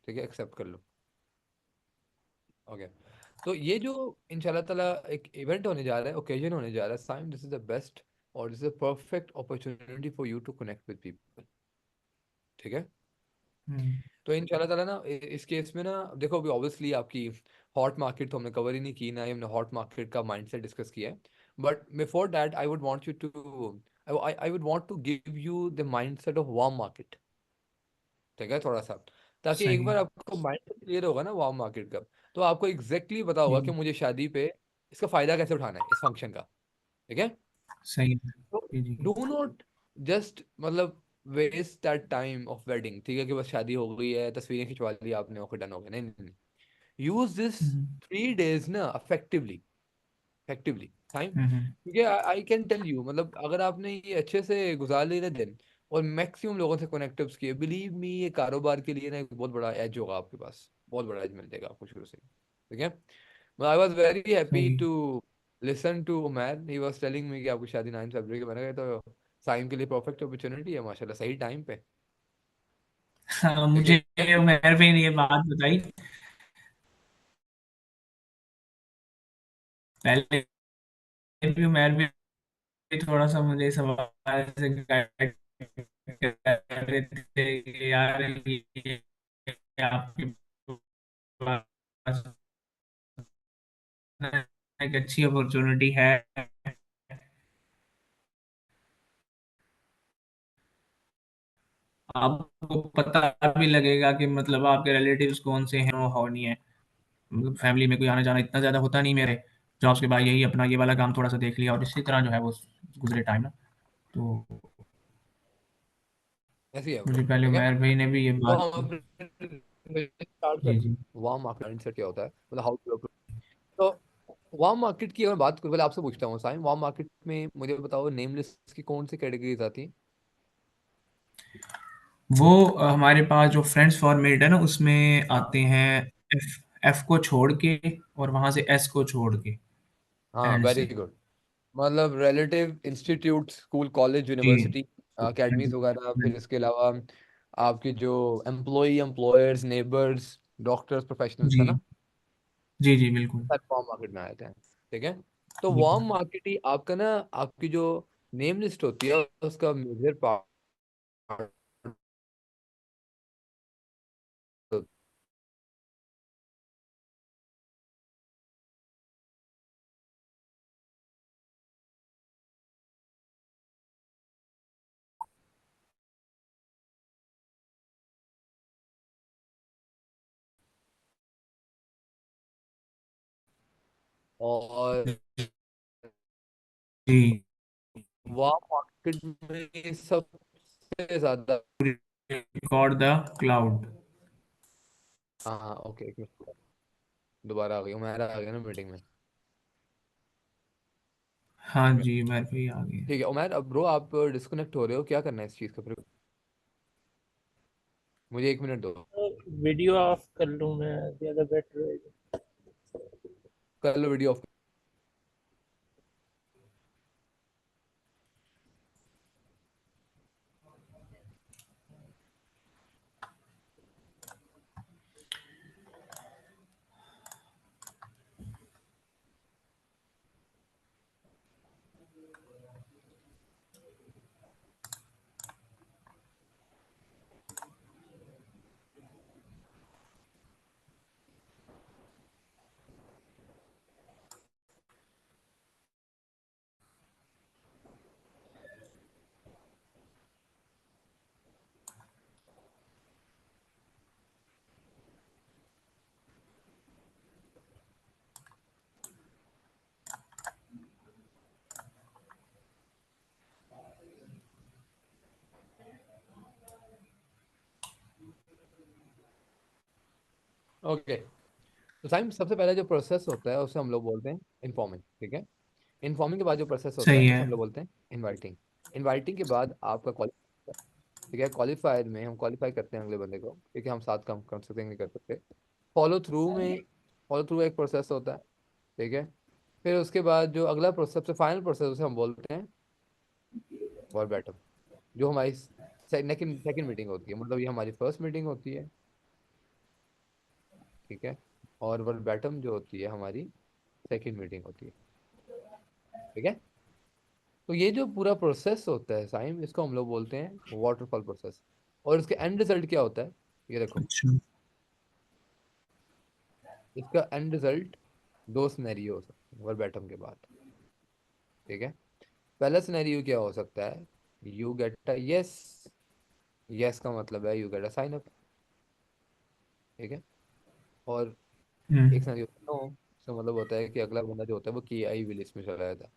ठीक है, एक्सेप्ट कर लो। ओके। तो ये जो इंशाल्लाह ताला एक इवेंट होने जा रहा है, ओकेजन होने जा रहा है Saim, this is the best और this is a perfect opportunity for you to connect with people. ठीक है। हम्म। तो इंशाल्लाह ताला ना इस केस में ना देखो, अभी ऑब्वियसली आपकी हॉट मार्केट तो हमने कवर ही नहीं की ना ही हमने हॉट मार्केट का माइंडसेट डिस्कस किया है। But before that I would want you to, I would want to give you the mindset of warm market. ठीक है, थोड़ा सा, ताकि एक सही बार है। आपको माइंड क्लियर होगा ना वार्म मार्केट का, तो आपको एग्जैक्टली exactly पता होगा कि जी। मुझे शादी पे इसका फायदा कैसे उठाना है इस फंक्शन का। ठीक है। सही है। तो जी जी। डू नॉट जस्ट मतलब waste that time of wedding, ठीक है, कि बस शादी हो गई है, तस्वीरें खिंचवा ली आपने, ओके डन हो गया। नहीं नहीं नहीं, यूज दिस हम्म 3 days ना अफेक्टिवली, इफेक्टिवली टाइम। हम्म। क्योंकि आई कैन टेल यू, मतलब अगर आपने ये अच्छे से गुजार लिए ना दिन और मैक्सिमम लोगों से कनेक्टिव्स किए, बिलीव मी ये कारोबार के लिए ना एक बहुत बड़ा एज होगा आपके पास, बहुत बड़ा एज मिल जाएगा आपको शुरू से। ठीक है। आई वॉज वेरी हैप्पी सही है। To listen to Umar, he was telling me कि आपकी शादी 9 फरवरी के बन गए, तो साइम के लिए परफेक्ट अपॉर्चुनिटी है माशाल्लाह, सही टाइम पे। हाँ, ठीक मुझे है। उमर भाई ने ये बात बताई पहले भी। उमर भी थोड़ा सा मुझे सवाल से गाइड कर रहे थे कि यार ये आपके पास एक अच्छी अपॉर्चुनिटी है। आपको पता भी लगेगा कि मतलब आपके रिलेटिव्स कौन से हैं और नहीं है। मतलब फैमिली में कोई आना जाना इतना ज़्यादा होता नहीं मेरे। जॉब्स के बाद यही अपना ये वाला काम थोड़ा सा देख लिया और इसी तरह जो है वो गुजरे टाइम ना। तो ऐसी है वो। मुझे पहले ठीक है। उमर भाई ने भी ये तो बात हम की। अपने स्टार्ट जी करते हैं, जी। वार्म मार्केट माइंडसेट क्या होता है, मतलब हाउ टू। तो वार्म मार्केट की अगर बात करूँ, पहले आपसे पूछता हूँ साइम, वार्म मार्केट में मुझे बताओ नेम लिस्ट की कौन सी कैटेगरीज आती हैं। वो हमारे पास जो फ्रेंड्स फॉर्मेट है ना उसमें हाँ आते हैं। एफ एफ को छोड़ के और वहां से एस को छोड़ के हाँ, एंड वेरी से। गुड। मतलब रिलेटिव इंस्टीट्यूट, स्कूल, कॉलेज, जी। यूनिवर्सिटी, हाँ अकेडमीज जी। वगैरह, हाँ फिर इसके अलावा आपके जो एम्प्लॉयर्स, नेबर्स, डॉक्टर्स, प्रोफेशनल्स, है जी ना, जी जी बिल्कुल। वार्म मार्केट में आए थे। ठीक है। तो वार्म बिल्कुल। मार्केट ही आपका ना, आपकी जो नेम लिस्ट होती है उसका मेजर पार्ट। और जी। वार्म मार्केट में सबसे ज्यादा, रिकॉर्ड द क्लाउड। हाँ हाँ ओके, एक मिनट, दोबारा आ गई, मैं आ गया ना मीटिंग में। हाँ जी उमर भाई आ गए। ठीक है उमैर, अब ब्रो आप डिस्कनेक्ट हो रहे हो, क्या करना है इस चीज़ का फिर, मुझे 1 मिनट दो। तो वीडियो ऑफ कर लूँ मैं, ज़्यादा बेटर रहेगा। कर लो वीडियो ऑफ। ओके। तो टाइम सबसे पहले जो प्रोसेस होता है उसे हम लोग बोलते हैं इन्फॉर्मिंग। ठीक है। इन्फॉर्मिंग के बाद जो प्रोसेस होता है सही उसे है। हम लोग बोलते हैं इनवाइटिंग। इनवाइटिंग के बाद आपका क्वालिफाई। ठीक है, क्वालिफायर में हम क्वालिफाई करते हैं अगले बंदे को, ठीक है, हम साथ काम कर सकते हैं नहीं कर सकते। फॉलो थ्रू में, फॉलो थ्रू एक प्रोसेस होता है। ठीक है। फिर उसके बाद जो अगला प्रोसेस, सबसे फाइनल प्रोसेस, उसे हम बोलते हैं वर्बैटम, जो हमारी सेकंड सेकंड मीटिंग होती है, मतलब ये हमारी फर्स्ट मीटिंग होती है। ठीक है, और वर्बैटम जो होती है हमारी सेकंड मीटिंग होती है। ठीक है, तो ये जो पूरा प्रोसेस होता है साइम, इसको हम लोग बोलते हैं वाटरफॉल प्रोसेस। और इसके एंड रिजल्ट क्या होता है, ये देखो। अच्छा। इसका एंड रिजल्ट दो सिनेरियो हो सकते हैं वर्बैटम के बाद। ठीक है, पहला सिनेरियो क्या हो सकता है, you get a yes. Yes का मतलब है you get a sign up. ठीक है, और एक सिनेरियो नो, इसका मतलब होता है कि अगला बंदा जो होता है वो की आई भी लिस्ट में चला जाता है।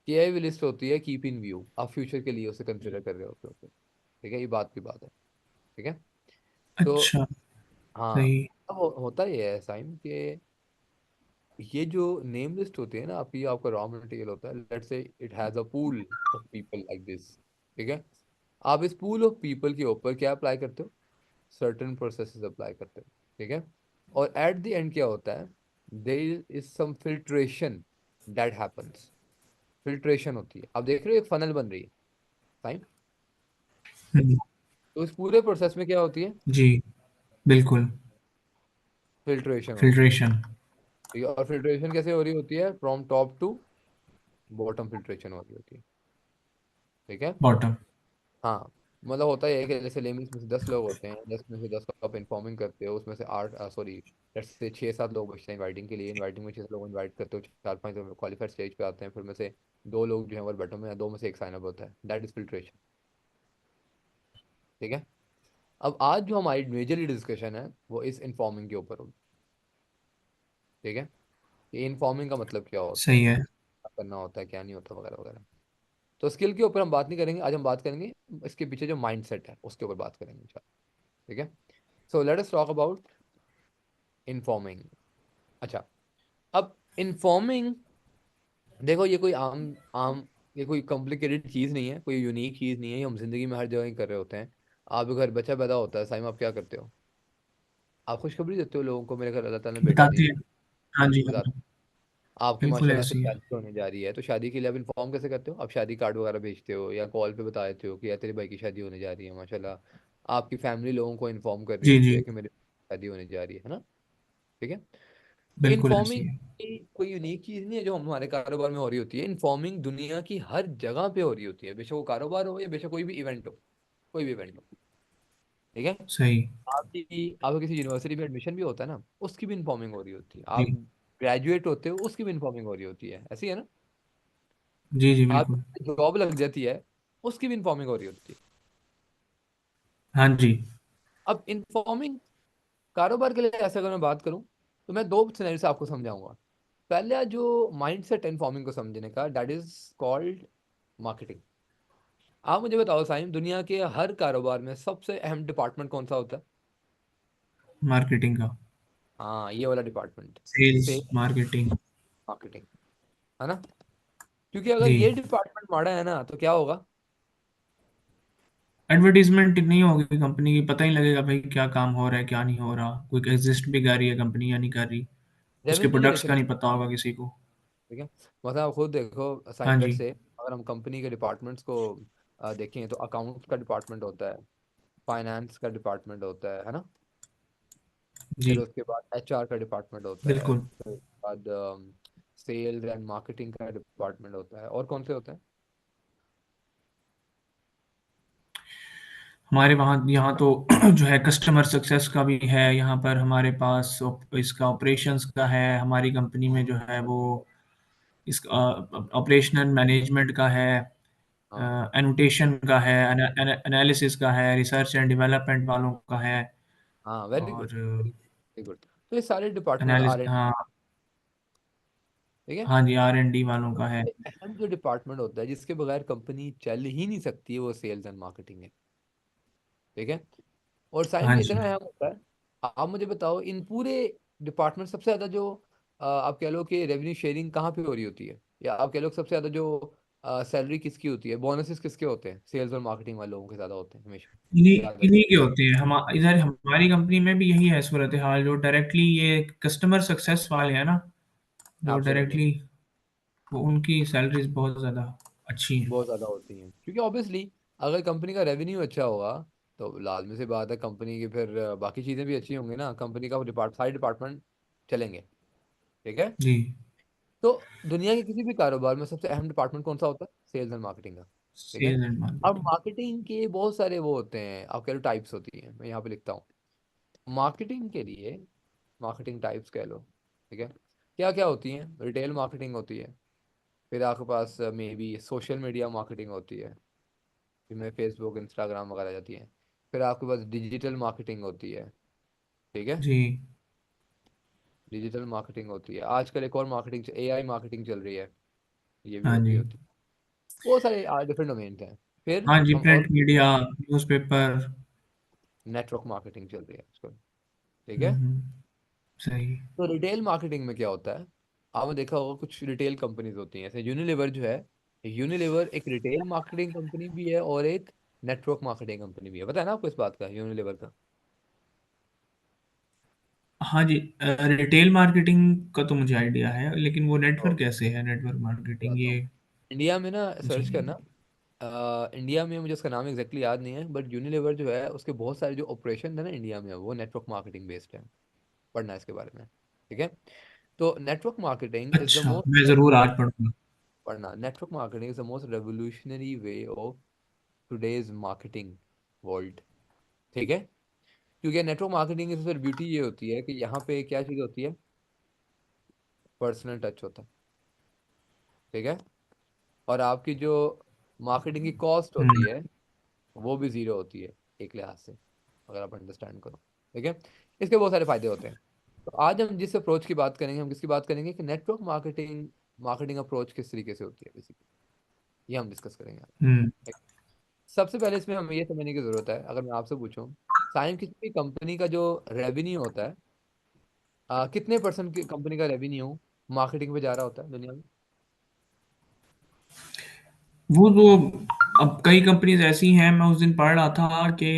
की आई भी लिस्ट होती है कीप इन व्यू, आप फ्यूचर के लिए उसे कंसिडर कर रहे होते हो। ठीक है, ये बात की बात है। ठीक है, तो अच्छा। हाँ, सही। अब होता ये है साइम कि ये जो नेम लिस्ट होती है ना आपकी, आपका रॉ मटेरियल होता है, let's say it has a pool of people like this. ठीक है, आप इस पूल ऑफ पीपल के ऊपर क्या अप्लाई करते हो, सर्टेन प्रोसेसेस अप्लाई करते हो। ठीक है, और एट द एंड क्या होता है, there is some filtration that happens. Filtration होती है, आप देख रहे हो एक फनल बन रही है साइम। हम्म, तो इस पूरे प्रोसेस में क्या होती है, जी बिल्कुल। फिल्ट्रेशन होती है। फिल्ट्रेशन। ठीक है, और फिल्ट्रेशन कैसे हो रही होती है, from top to bottom filtration हो रही होती है। ठीक है, बॉटम। हाँ, मतलब होता है कि जैसे लेमन्स में से 10 लोग होते हैं, 10 में से 10 को आप इन्फॉर्मिंग करते हो, उसमें से 8 सॉरी लेट्स से 6-7 लोग बचते हैं इनवाइटिंग के लिए। इनवाइटिंग में 6 लोग इनवाइट करते हो, 4-5 लोग क्वालिफाइड स्टेज पे आते हैं, फिर में से 2 लोग जो है वो बैटम में, 2 में से 1 साइन अप होता है, दैट इज फिल्ट्रेशन। ठीक है, अब आज जो हमारी मेजरली डिस्कशन है वो इस इन्फॉर्मिंग के ऊपर होगी। ठीक है, ये इन्फॉर्मिंग का मतलब क्या होता है, सही है। क्या करना होता है, क्या नहीं होता, वगैरह वगैरह। तो स्किल के ऊपर हम बात नहीं करेंगे आज, हम बात करेंगे इसके पीछे जो माइंड सेट है उसके ऊपर बात करेंगे इंशाल्लाह। ठीक है, so let us talk about informing. अच्छा, अब इन्फॉर्मिंग, देखो ये कोई आम आम ये कोई कॉम्प्लिकेटेड चीज़ नहीं है, कोई यूनिक चीज़ नहीं है, ये हम जिंदगी में हर जगह ही कर रहे होते हैं। आप घर बच्चा पैदा होता है साइम, आप क्या करते हो, आप खुशखबरी देते हो लोगों को, मेरे घर अल्लाह ताला ने बेटा दे बताते हैं। दिया। हाँ जी, हाँ। बताते, आपकी बिल्कुल माशाल्लाह से ऐसी है। शादी होने जा रही है, तो शादी के लिए आप इन्फॉर्म कैसे करते हो, आप शादी कार्ड वगैरह भेजते हो या कॉल पे बता देते हो कि यार तेरे भाई की शादी होने जा रही है माशाल्लाह। आपकी फैमिली लोगों को इन्फॉर्म कर रही जी होती जी। है कि मेरी शादी होने जा रही है ना। ठीक है, तो बिल्कुल ऐसी इन्फॉर्मिंग है। कोई यूनिक चीज़ नहीं है जो हमारे कारोबार में हो रही होती है। इन्फॉर्मिंग दुनिया की हर जगह पे हो रही होती है, बेशक वो कारोबार हो या बेशक कोई भी इवेंट हो, कोई भी इवेंट हो। ठीक है, सही। आपका किसी यूनिवर्सिटी में एडमिशन भी होता है ना, उसकी भी इन्फॉर्मिंग हो रही होती है। आप जी ग्रेजुएट होते हो, उसकी भी इन्फॉर्मिंग हो रही होती है, ऐसी है ना। जी। जी आप बिल्कुल। जॉब लग जाती है, उसकी भी इन्फॉर्मिंग हो रही होती है। हाँ जी। अब इन्फॉर्मिंग कारोबार के लिए ऐसे अगर मैं बात करूं, तो मैं दो सिनेरियो से आपको समझाऊंगा। पहला जो माइंडसेट इन्फॉर्मिंग को समझने का, दैट इज कॉल्ड मार्केटिंग। आप मुझे बताओ साइम, दुनिया के हर कारोबार में सबसे अहम डिपार्टमेंट कौन सा होता है, मार्केटिंग का। हाँ ये वाला डिपार्टमेंट, सेल्स से मार्केटिंग। मार्केटिंग, है ना। क्योंकि अगर जी। ये डिपार्टमेंट माड़ा है ना तो क्या होगा, एडवर्टीजमेंट नहीं होगी कंपनी की, पता ही लगेगा भाई क्या काम हो रहा है क्या नहीं हो रहा, कोई एग्जिस्ट भी कर रही है कंपनी या नहीं कर रही। उसके रेवेन्यू प्रोडक्ट्स जनरेशन। का नहीं पता होगा किसी को। ठीक है, मतलब आप खुद देखो हाँ साइम, लेट जी। से अगर हम कंपनी के डिपार्टमेंट्स को देखें, तो अकाउंट्स का डिपार्टमेंट होता है, फाइनेंस का डिपार्टमेंट होता है ना। फिर जी उसके बाद एचआर का डिपार्टमेंट होता है, बिल्कुल। फिर उसके बाद सेल्स एंड मार्केटिंग का डिपार्टमेंट होता है, और कौन से होते हैं। हमारे वहाँ यहाँ तो जो है कस्टमर सक्सेस का भी है, यहाँ पर हमारे पास इसका ऑपरेशंस का है, हमारी कंपनी में जो है वो इसका ऑपरेशनल मैनेजमेंट का है, हाँ एनोटेशन का है, एनालिसिस का है, रिसर्च एंड डेवलपमेंट वालों का है। हाँ, वेरी गुड, और वेरी गुड। तो ये सारे डिपार्टमेंट एनालिस आर एंड, हाँ। ठीक है। हाँ जी, R&D वालों का है। सबसे अहम जो डिपार्टमेंट होता है जिसके बगैर कंपनी चल ही नहीं सकती है, वो सेल्स एंड मार्केटिंग है। ठीक है, और साइम हाँ ये जी। इतना अहम होता है। आप मुझे बताओ इन पूरे डिपार्टमेंट सबसे ज्यादा जो आप कह लो कि रेवेन्यू शेयरिंग कहाँ पे हो रही होती है, या आप कह लो सबसे ज्यादा जो सैलरी किसकी होती है, बोनसेस किसके होते हैं, सेल्स और मार्केटिंग वाले लोगों के ज्यादा होते हैं हमेशा, इन्हीं ज्यादा। इन्हीं के होते हैं। हम इधर हमारी कंपनी में भी यही है सूरत हाल, जो डायरेक्टली ये कस्टमर सक्सेस वाले हैं ना, जो एब्सोल्युटली, डायरेक्टली, वो उनकी सैलरीज बहुत ज़्यादा अच्छी हैं। बहुत ज्यादा होती हैं, क्योंकि ऑब्वियसली अगर कंपनी का रेवेन्यू अच्छा होगा तो लाजमी सी बात है कंपनी की फिर बाकी चीज़ें भी अच्छी होंगी ना, कंपनी का सारे डिपार्टमेंट चलेंगे। ठीक है। जी। तो दुनिया के किसी भी कारोबार में सबसे अहम डिपार्टमेंट कौन सा होता है? सेल्स एंड मार्केटिंग का। ठीक है। सेल्स एंड अब मार्केटिंग। मार्केटिंग के बहुत सारे वो होते हैं, आप कह लो टाइप्स होती हैं, मैं यहाँ पे लिखता हूँ। मार्केटिंग के लिए मार्केटिंग टाइप्स कह लो। ठीक है। क्या क्या होती हैं? रिटेल मार्केटिंग होती है, फिर आपके पास may be social media marketing होती है, जिसमें फेसबुक इंस्टाग्राम वगैरह आ जाती है। फिर आपके पास डिजिटल मार्केटिंग होती है। ठीक है। जी। डिजिटल मार्केटिंग होती है, आजकल एक और मार्केटिंग एआई मार्केटिंग चल रही है, ये भी हाँ होती जी। होती है। बहुत सारे डिफरेंट डोमेन्स हैं। फिर हाँ जी, हम और print media, newspaper. Network marketing चल रही है आजकल। ठीक है। सही। तो रिटेल मार्केटिंग में क्या होता है? आपने देखा होगा कुछ रिटेल कंपनीज होती हैं, जैसे यूनिलीवर जो है, यूनिलीवर एक रिटेल मार्केटिंग कंपनी भी है और एक नेटवर्क मार्केटिंग कंपनी भी है। पता है ना आपको इस बात का, यूनिलीवर का? हाँ जी, रिटेल मार्केटिंग का तो मुझे आइडिया है, लेकिन वो तो नेटवर्क कैसे है, नेटवर्क मार्केटिंग बताता हूँ। ये? इंडिया में ना जी। सर्च करना, इंडिया में मुझे उसका नाम एग्जैक्टली याद नहीं है, बट यूनिलीवर जो है उसके बहुत सारे जो ऑपरेशन है ना इंडिया में, वो नेटवर्क मार्केटिंग बेस्ड है। पढ़ना है इसके बारे में। ठीक है। तो नेटवर्क मार्केटिंग इज द अच्छा, मोस्ट मैं ज़रूर आज पढ़ूंगा। पढ़ना, network marketing is the most revolutionary way of today's marketing world. ठीक है। क्योंकि नेटवर्क मार्केटिंग की सबसे ब्यूटी ये होती है कि यहाँ पे क्या चीज़ होती है? पर्सनल टच होता है। ठीक है। और आपकी जो मार्केटिंग की कॉस्ट होती हम्म। है वो भी जीरो होती है एक लिहाज से, अगर आप अंडरस्टैंड करो। ठीक है। इसके बहुत सारे फायदे होते हैं। तो आज हम जिस अप्रोच की बात करेंगे, हम किसकी बात करेंगे कि नेटवर्क मार्केटिंग, मार्केटिंग अप्रोच किस तरीके से होती है बेसिकली, ये हम डिस्कस करेंगे आज। हम्म। ठीक। सबसे पहले इसमें हमें ये समझने की जरूरत है, अगर मैं आपसे पूछूं, साइम किसी भी कंपनी का जो रेवेन्यू होता है, कितने परसेंट की कंपनी का रेवेन्यू मार्केटिंग पे जा रहा होता है दुनिया में? वो तो, अब कई कंपनीज ऐसी हैं, मैं उस दिन पढ़ रहा था कि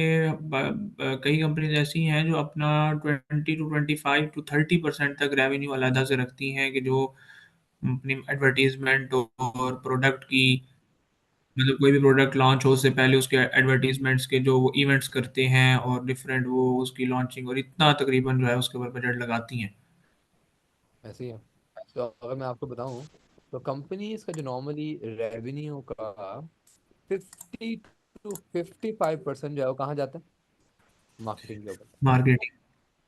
कई कंपनीज ऐसी हैं जो अपना 20 to 25 to 30% तक रेवेन्यू अलहदा से रखती हैं, कि जो अपनी एडवर्टीजमेंट और प्रोडक्ट की, मतलब कोई भी प्रोडक्ट लॉन्च हो उससे पहले उसके एडवर्टीजमेंट्स के जो वो इवेंट्स करते हैं, और डिफरेंट वो उसकी लॉन्चिंग, और इतना तकरीबन जो है उसके ऊपर बजट लगाती हैं। ऐसे ही है। तो अगर मैं आपको बताऊं, तो कंपनी का जो नॉर्मली रेवेन्यू का 50 to 55% जो है वो कहाँ जाता है? मार्केटिंग के ऊपर। मार्केटिंग।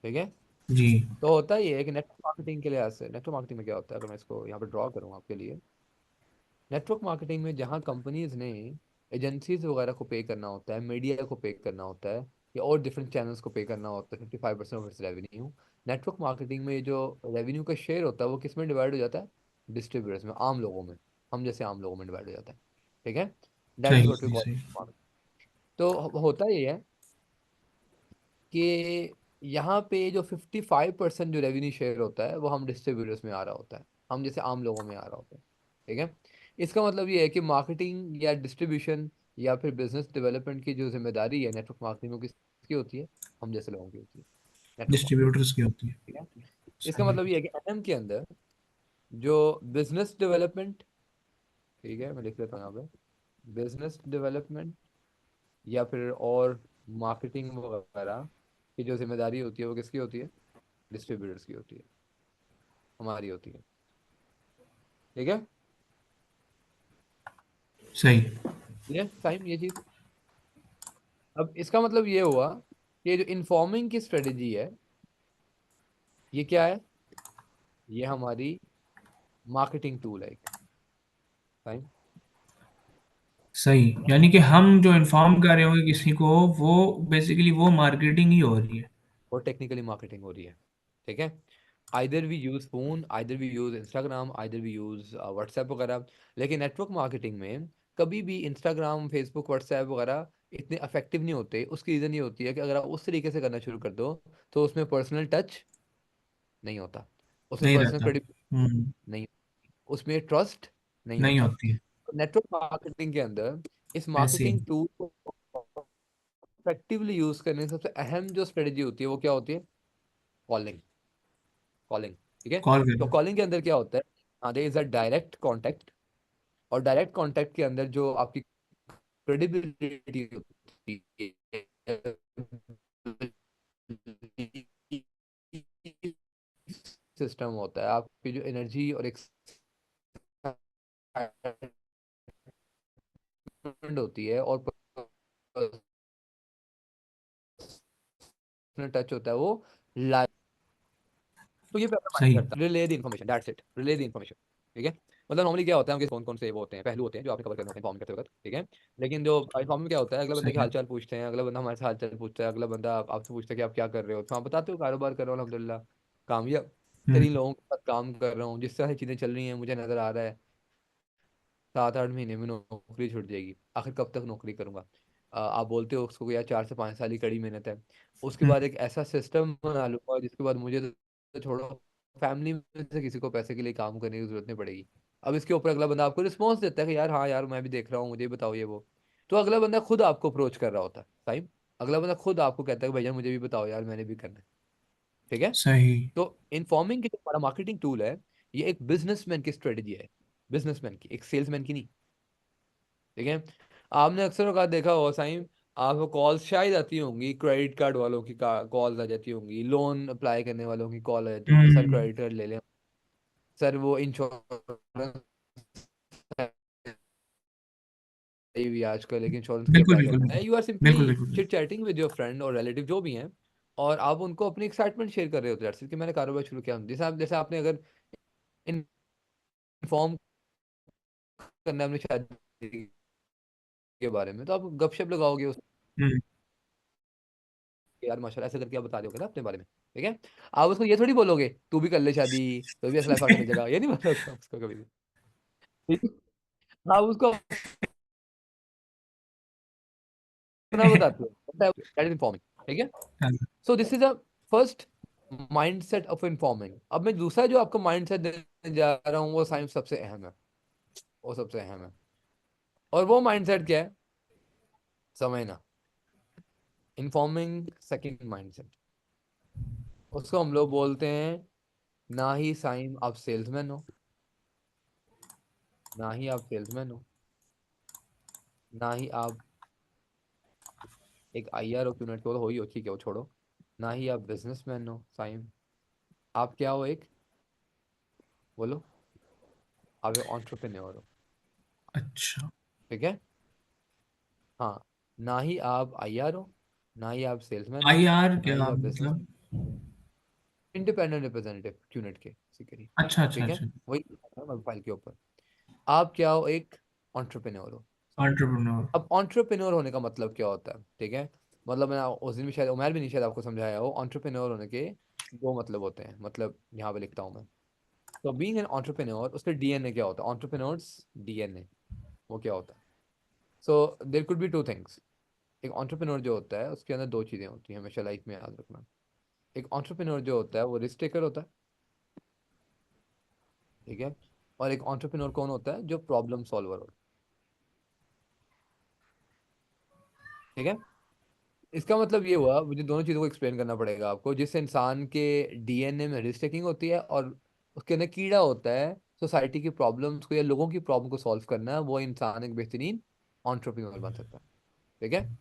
ठीक है। जी। तो होता ही है कि नेटवर्क मार्केटिंग के लिहाज से, नेटवर्क मार्केटिंग में क्या होता है, अगर मैं इसको यहाँ पे ड्रॉ करूँ आपके लिए, नेटवर्क मार्केटिंग में जहाँ कंपनीज ने एजेंसीज वगैरह को पे करना होता है, मीडिया को पे करना होता है, या और डिफरेंट चैनल्स को पे करना होता है 55% of its revenue, network marketing में ये जो रेवेन्यू का शेयर होता है वो किस में डिवाइड हो जाता है? डिस्ट्रीब्यूटर्स में, आम लोगों में, हम जैसे आम लोगों में डिवाइड हो जाता है। ठीक है। दैट इज सही व्हाट वी सही कॉल। सही। तो होता ये है कि यहाँ पे जो 55% जो रेवेन्यू शेयर होता है वो हम डिस्ट्रीब्यूटर्स में आ रहा होता है, हम जैसे आम लोगों में आ रहा होता है। ठीक है। इसका मतलब ये है कि मार्केटिंग या डिस्ट्रीब्यूशन या फिर बिजनेस डेवलपमेंट की जो जिम्मेदारी है नेटवर्क मार्केटिंग में, किसकी होती है? हम जैसे लोगों की होती है, नेटवर्क मार्केटिंग। डिस्ट्रीब्यूटर्स की होती है। ठीक है। इसका सही। मतलब ये है कि एनएम के अंदर जो बिजनेस डेवलपमेंट, ठीक है मैं लिख लेता हूँ यहाँ पे, बिजनेस डेवलपमेंट या फिर और मार्केटिंग वगैरह की जो जिम्मेदारी होती है वो किसकी होती है? डिस्ट्रीब्यूटर्स की होती है, हमारी होती है। ठीक है। सही। ये टाइम ये चीज, अब इसका मतलब ये हुआ कि जो इन्फॉर्मिंग की स्ट्रेटेजी है, ये क्या है? ये हमारी मार्केटिंग टूल है एक। टाइम। सही, यानी कि हम जो इन्फॉर्म कर रहे होंगे किसी को, वो बेसिकली वो मार्केटिंग ही हो रही है। और टेक्निकली मार्केटिंग हो रही है। ठीक है। Either we use phone, either we use Instagram, either we use WhatsApp वगैरह। लेकिन नेटवर्क मार्केटिंग में कभी भी इंस्टाग्राम, फेसबुक, व्हाट्सएप वगैरह इतने इफेक्टिव नहीं होते। उसकी रीज़न ये होती है कि अगर आप उस तरीके से करना शुरू कर दो तो उसमें पर्सनल टच नहीं होता, उसमें नहीं पर्सनल रहता। क्रेडिबिलिटी हम्म। नहीं, उसमें ट्रस्ट नहीं नहीं होता। होती है। नेटवर्क मार्केटिंग के अंदर इस ऐसे ही। मार्केटिंग टूल को इफेक्टिवली यूज करने की सबसे अहम जो स्ट्रेटेजी होती है वो क्या होती है? कॉलिंग। कॉलिंग। ठीक है। कॉल तो करें। कॉलिंग के अंदर क्या होता है? There is a direct contact, और डायरेक्ट कांटेक्ट के अंदर जो आपकी क्रेडिबिलिटी होती है सिस्टम होता है, आपकी जो एनर्जी और एक्साइटमेंट होती है और टच होता है वो लाइव। तो ये पहला माइंड सही। करता है, relay the information, that's it, relay the information. ठीक है। मतलब नॉर्मली क्या होता है, उनके कौन कौन से वो होते हैं, पहलू होते हैं जो आपने कवर करने होते हैं इन्फॉर्म करते वक्त। ठीक है। लेकिन जो इन्फॉर्म में क्या होता है, अगला बंदे सही के है। हालचाल पूछते हैं, अगला बंदा हमारे से हालचाल पूछता है, अगला बंदा आपसे पूछता है कि आप क्या कर रहे हो, तो आप बताते हो कारोबार कर रहा हूँ अल्हम्दुलिल्लाह, कामयाब हम्म। तरीन लोगों के साथ काम कर रहा हूँ, जिस तरह से चीज़ें चल रही हैं मुझे नज़र आ रहा है 7-8 महीने में नौकरी छूट जाएगी, आखिर कब तक नौकरी करूंगा। आप बोलते हो उसको यार 4 से 5 साल की कड़ी मेहनत है, उसके हम्म। बाद एक ऐसा सिस्टम बना लूंगा जिसके बाद मुझे तो छोड़ो, फैमिली में से किसी को पैसे के लिए काम करने की जरूरत नहीं पड़ेगी। अब इसके ऊपर अगला बंदा आपको रिस्पॉन्स देता है कि यार हाँ यार मैं भी देख रहा हूँ, मुझे भी बताओ ये वो। तो अगला बंदा खुद आपको अप्रोच कर रहा होता है टाइम, अगला बंदा खुद आपको कहता है कि भैया मुझे भी बताओ यार, मैंने भी करना है। ठीक है। सही। तो इन्फॉर्मिंग की जो हमारा मार्केटिंग टूल है, ये एक बिजनेसमैन की स्ट्रेटेजी है, बिजनेसमैन की, एक सेल्समैन की नहीं। ठीक है। आपने अक्सर औकात देखा होगा साईं, आपको कॉल्स शायद आती होंगी, क्रेडिट कार्ड वालों की कॉल्स आ जाती होंगी, लोन अप्लाई करने वालों की कॉल आ जाती होंगी, सर हम्म। क्रेडिट कार्ड ले लें, सर वो इंश्योरेंस भी आजकल, लेकिन इंश्योरेंस के लिए बिल्कुल अप्लाई बिल्कुल करना बिल्कुल है, यू आर सिंपली बिल्कुल बिल्कुल बिल्कुल। Chit chatting with your friend और रिलेटिव जो भी हैं, और आप उनको अपनी एक्साइटमेंट शेयर कर रहे होते हैं, जैसे कि मैंने कारोबार शुरू किया, जैसे आपने अगर इन्फॉर्म करना है अपनी शादी के बारे में, तो आप गपशप लगाओगे हम्म। यार माशाल्लाह ऐसे करके आप बता दोगे ना अपने बारे में। ठीक है। आप उसको ये थोड़ी बोलोगे तू भी कर ले शादी, तो भी ऐसा लाइफ पार्टनर मिल जाएगा, ये नहीं बोलोगे आप उसको कभी भी। ठीक है? आप उसको अपना बताते हो, दैट इज इन्फॉर्मिंग। ठीक है। हाँ। So this is a first mindset of informing. अब मैं दूसरा जो आपको माइंडसेट देने जा रहा हूँ वो साइंस सबसे अहम है, वो सबसे अहम है। और वो माइंडसेट क्या है, समझना। इन्फॉर्मिंग सेकंड माइंडसेट, उसको हम लोग बोलते हैं, ना ही साइम आप सेल्समैन हो, ना ही आप सेल्समैन हो, ना ही आप एक आईआर हो, क्यों तो हो ही हो, ठीक है वो छोड़ो, ना ही आप बिजनेसमैन हो साइम, आप क्या हो, एक, बोलो, आप एक एंटरप्रेन्योर हो। अच्छा। ठीक है। हाँ। ना ही आप आईआर हो, ना ही आप सेल्समैन हो, आईआर ना ही क्या आप बिजनेस, मतलब? इंडिपेंडेंट रिप्रेजेंटेटिव क्यूनेट के सीकरी। अच्छा अच्छा ठीक है। अच्छा। वही मोबाइल के ऊपर, आप क्या हो, एक एंटरप्रेन्योर हो साइम। एंटरप्रेन्योर। अब एंटरप्रेन्योर होने का मतलब क्या होता है, ठीक है, मतलब मैं उस दिन भी शायद उमर भी नहीं शायद आपको समझाया हो, एंटरप्रेन्योर होने के दो मतलब होते हैं, मतलब यहाँ पे लिखता हूँ मैं। तो बीइंग एन एंटरप्रेन्योर, उसके डीएनए क्या होता है, एंटरप्रेन्योर्स डीएनए वो क्या होता है। So there could be two things. एक एंटरप्रेन्योर जो होता है उसके अंदर दो चीज़ें होती हैं, हमेशा लाइफ में याद रखना। एक एंटरप्रेन्योर जो होता है वो रिस्क टेकर होता है। ठीक है। और एक एंटरप्रेन्योर कौन होता है, जो प्रॉब्लम सॉल्वर होता है। ठीक है। इसका मतलब ये हुआ, मुझे दोनों चीज़ों को एक्सप्लेन करना पड़ेगा आपको। जिस इंसान के डीएनए में रिस्क टेकिंग होती है और उसके अंदर कीड़ा होता है सोसाइटी की प्रॉब्लम्स को या लोगों की प्रॉब्लम को सॉल्व करना, वो इंसान एक बेहतरीन एंटरप्रेन्योर बन सकता है। ठीक है।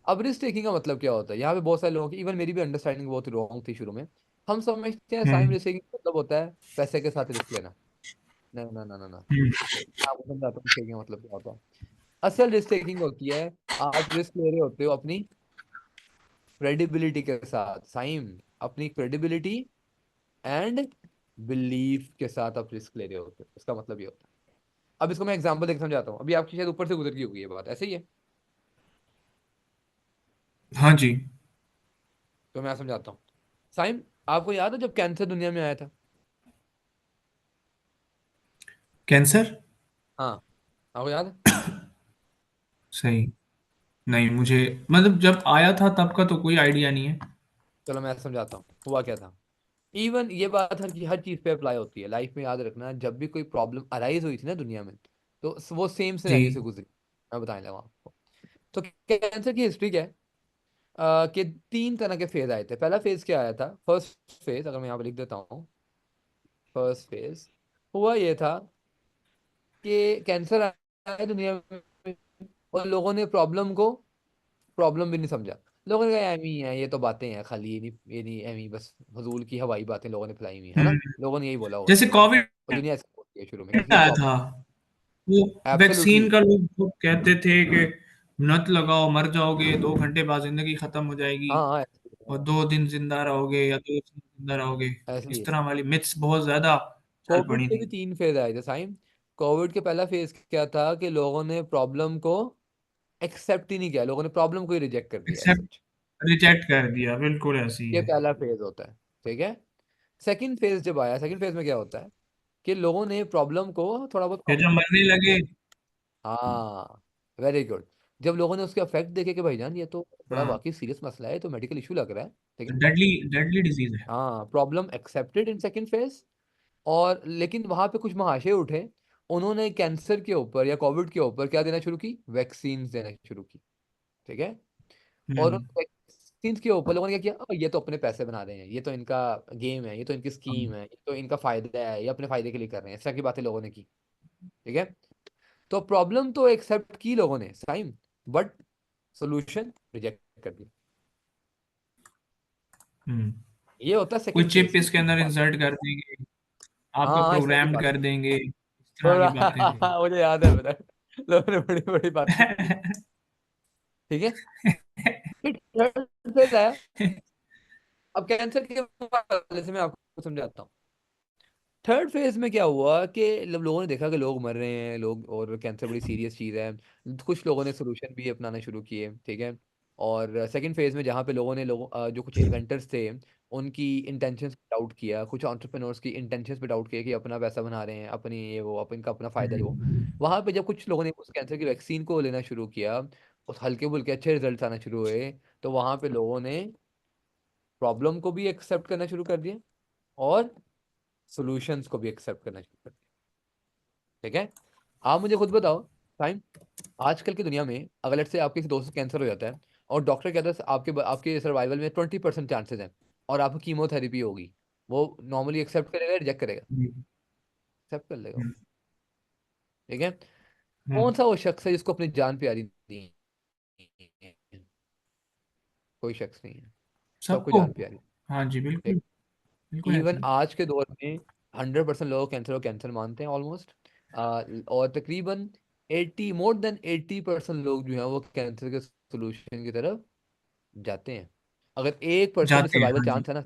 अब रिस्क टेकिंग का मतलब क्या होता है, यहाँ पे बहुत सारे लोगों की, इवन मेरी भी अंडरस्टैंडिंग बहुत रॉन्ग थी शुरू में। हम समझते हैं साइम हम्म। रिस्क टेकिंग मतलब होता है पैसे के साथ रिस्क लेना। ना ना ना ना ना, हम्म। आपको समझाता हूँ रिस्क टेकिंग का मतलब क्या होता है। असल रिस्क टेकिंग होती है, आप रिस्क ले रहे होते हो अपनी क्रेडिबिलिटी के साथ साइम, अपनी क्रेडिबिलिटी एंड बिलीफ के साथ आप रिस्क ले रहे होते हो, इसका मतलब ये होता है। अब इसको मैं एग्जांपल देकर समझाता हूँ, अभी आपकी शायद ऊपर से गुजर गई होगी ये बात, ऐसे ही है, हाँ जी। तो मैं समझाता हूँ। साइम, आपको याद है जब कैंसर दुनिया में आया था? कैंसर। हाँ, आपको याद है? सही। नहीं मुझे, मतलब जब आया था तब का तो कोई आइडिया नहीं है। चलो मैं समझाता हूँ हुआ क्या था। इवन ये बात हर चीज पे अप्लाई होती है लाइफ में, याद रखना, जब भी कोई प्रॉब्लम अराइज हुई थी ना दुनिया में, तो वो सेम जी। सिनेरियो से गुजरी। मैं बताने लगा आपको। तो कैंसर की हिस्ट्री क्या है, कि 3 तरह के फेज आए थे। पहला फेज क्या आया था, फर्स्ट फेज, अगर मैं यहाँ पे लिख देता हूँ, फर्स्ट फेज हुआ ये था कि कैंसर आया दुनिया में और लोगों ने प्रॉब्लम को प्रॉब्लम भी नहीं समझा। लोगों ने कहा एम ही है, ये तो बातें हैं खाली, ये नहीं एम ही, बस फजूल की हवाई बातें लोगों ने फैलाई हुई है ना, हम्म। लोगों ने यही बोला होगा। जैसे कोविड और दुनिया ऐसे बोलती है शुरू में किसी ने आया प्रॉब्लम। था, वो एब्सोल्युटली। वैक्सीन का लोग बहुत कहते थे कि मत लगाओ मर जाओगे, 2 घंटे बाद जिंदगी खत्म हो जाएगी, हाँ हाँ, और 2 दिन जिंदा रहोगे या 2 दिन जिंदा रहोगे। ऐसे ही इस है। तरह वाली मिथ्स बहुत ज्यादा चल कोविड पड़ी के थी। भी 3 फेज आए थे साइम। कोविड के पहला फेज क्या था कि लोगों ने प्रॉब्लम को एक्सेप्ट ही नहीं किया, लोगों ने प्रॉब्लम को ही रिजेक्ट कर दिया एक्सेप्ट, सच। रिजेक्ट कर दिया, बिल्कुल ऐसी ये है। पहला फेज होता है। ठीक है। सेकंड फेज जब आया, सेकंड फेज में क्या होता है कि लोगों ने प्रॉब्लम को थोड़ा बहुत फिर जब मरने लगे, हाँ, वेरी गुड। जब लोगों ने उसके इफेक्ट देखे कि भाईजान ये तो बड़ा हाँ, वाकई सीरियस मसला है, तो मेडिकल इशू लग रहा है। ठीक है। डेडली डेडली डिजीज है। हाँ, problem accepted in second phase. और लेकिन वहां पे कुछ महाशय उठे, उन्होंने कैंसर के ऊपर या कोविड के ऊपर क्या देना शुरू की, वैक्सीन देना शुरू की। ठीक है। और उन हम्म। वैक्सीन के ऊपर लोगों ने क्या किया, ये तो अपने पैसे बना रहे हैं, ये तो इनका गेम है, ये तो इनकी स्कीम हाँ। है, ये तो इनका फायदा है, ये अपने फायदे के लिए कर रहे हैं, इस तरह की बातें लोगों ने की। ठीक है। तो प्रॉब्लम तो एक्सेप्ट की लोगों ने साइन, बट सोल्यूशन रिजेक्ट कर दिया। हम्म। ये होता है कोई सेकंड चिप फेज की इसके अंदर बात। इंसर्ट कर देंगे, हाँ आपको हाँ, इस तरह की प्रोग्राम्ड बातें। कर देंगे, इस तरह की बातें थी। मुझे याद है पता है, लोगों ने बड़ी बड़ी बातें की। ठीक है। फिर थर्ड फेज आया। अब कैंसर के हवाले से मैं आपको समझाता हूँ। थर्ड फेज में क्या हुआ कि जब लोगों ने देखा कि लोग मर रहे हैं लोग, और कैंसर बड़ी सीरियस चीज़ है, कुछ लोगों ने सोल्यूशन भी अपनाना शुरू किए। ठीक है। और सेकंड फेज में जहाँ पे लोगों ने जो कुछ इन्वेंटर्स थे उनकी इंटेंशंस पे डाउट किया, कुछ एंटरप्रेन्योर्स की इंटेंशंस पे डाउट किया कि अपना पैसा बना रहे हैं, अपनी ये वो इनका अपना फायदा है वो। वहाँ पे जब कुछ लोगों ने उस कैंसर की वैक्सीन को लेना शुरू किया, उस हल्के फुल्के अच्छे रिजल्ट आना शुरू हुए, तो वहाँ पे लोगों ने प्रॉब्लम को भी एक्सेप्ट करना शुरू कर दिया और सॉल्यूशंस को भी एक्सेप्ट करना शुरू कर दिया। ठीक है। आप मुझे खुद बताओ टाइम, आजकल की दुनिया में अगर लेट्स से आपके किसी दोस्त को कैंसर हो जाता है और डॉक्टर कहता है आपके आपके सर्वाइवल में 20% चांसेस हैं और आपको कीमोथेरेपी होगी, वो नॉर्मली एक्सेप्ट करेगा, रिजेक्ट करेगा? एक्सेप्ट कर लेगा वो। ठीक है। कौन सा वो शख्स है जिसको अपनी जान प्यारी नहीं है? कोई शख्स नहीं है, सबको सबको। जान प्यारी। हाँ जी, ठीक। बिल्कुल, बिल्कुल ऐसी इवन है। आज के दौर में 100% लोग कैंसर को कैंसर मानते हैं ऑलमोस्ट। और तकरीबन 80, मोर देन 80% लोग जो हैं वो कैंसर के सोल्यूशन की तरफ जाते हैं। अगर 1% भी जाते हैं, सर्वाइवल हाँ जी। चांस है ना,